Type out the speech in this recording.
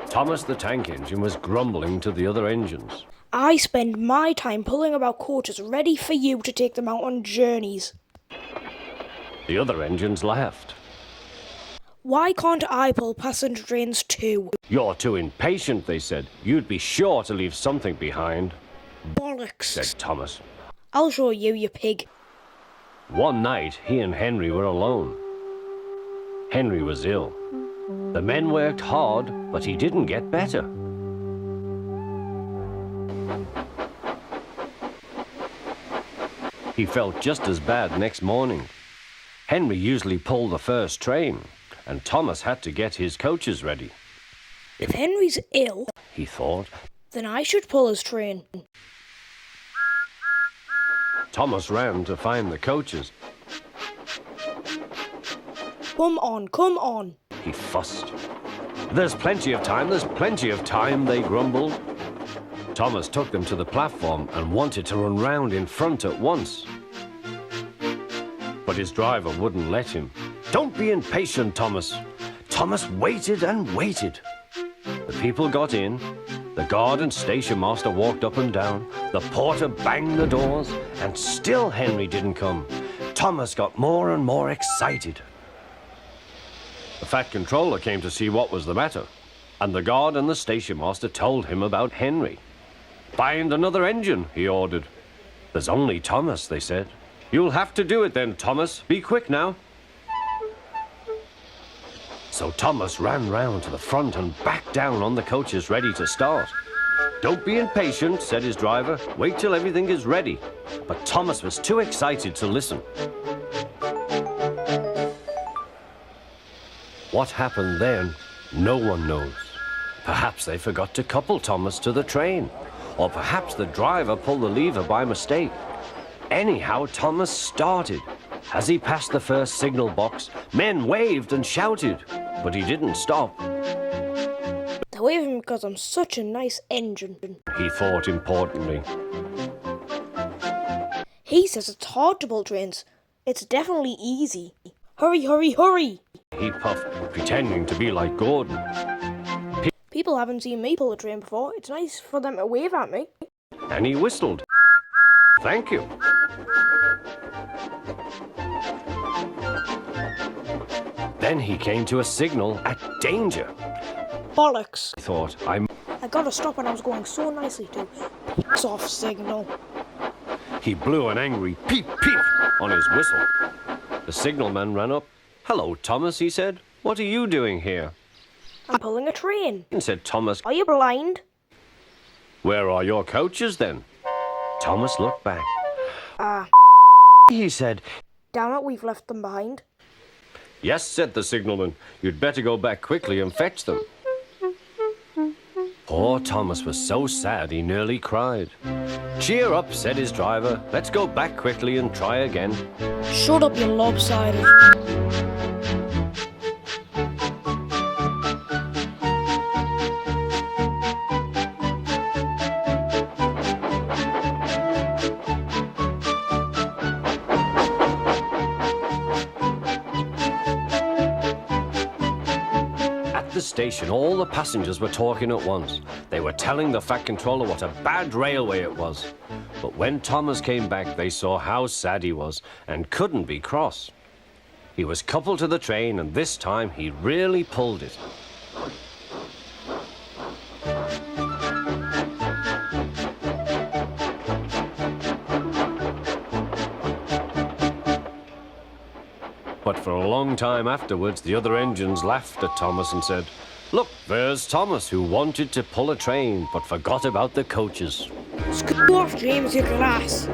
Thomas the tank engine was grumbling to the other engines. I spend my time pulling about coaches ready for you to take them out on journeys. The other engines laughed. Why can't I pull passenger trains too? You're too impatient, they said. You'd be sure to leave something behind, Bollocks, said Thomas. I'll show you, you pig. One night, he and Henry were alone. Henry was ill. The men worked hard, but he didn't get better. He felt just as bad next morning. Henry usually pulled the first train, and Thomas had to get his coaches ready. If Henry's ill, He thought. then I should pull his train. Thomas ran to find the coaches. Come on. He fussed. There's plenty of time, they grumbled. Thomas took them to the platform and wanted to run round in front at once. But his driver wouldn't let him. Don't be impatient, Thomas. Thomas waited and waited. The people got in. The guard and station master walked up and down. The porter banged the doors, and still Henry didn't come. Thomas got more and more excited. The fat controller came to see what was the matter, and the guard and the station master told him about Henry. Find another engine, he ordered. There's only Thomas, they said. You'll have to do it then, Thomas. Be quick now. So Thomas ran round to the front and back down on the coaches ready to start. Don't be impatient, said his driver. Wait till everything is ready. But Thomas was too excited to listen. What happened then, no one knows. Perhaps they forgot to couple Thomas to the train. Or perhaps the driver pulled the lever by mistake. Anyhow, Thomas started. As he passed the first signal box, men waved and shouted, but he didn't stop. They're waving because I'm such a nice engine. He thought importantly. He says it's hard to pull trains. It's definitely easy. Hurry. He puffed, pretending to be like Gordon. People haven't seen me pull a train before. It's nice for them to wave at me. And he whistled. Thank you. Then he came to a signal at danger. Bollocks. He thought, I gotta stop when I was going so nicely too. Piss off signal. He blew an angry peep peep on his whistle. The signalman ran up. Hello, Thomas, he said. What are you doing here? I'm pulling a train. Said Thomas. Are you blind? Where are your coaches then? Thomas looked back. He said. Damn it, we've left them behind. Yes, said the signalman. You'd better go back quickly and fetch them. Poor Thomas was so sad he nearly cried. Cheer up, said his driver. Let's go back quickly and try again. Shut up, you lopsided. At the station, all the passengers were talking at once. They were telling the fat controller what a bad railway it was. But when Thomas came back, they saw how sad he was and couldn't be cross. He was coupled to the train, and this time he really pulled it. But for a long time afterwards, the other engines laughed at Thomas and said, Look, there's Thomas, who wanted to pull a train but forgot about the coaches. Screw off, James, you glass.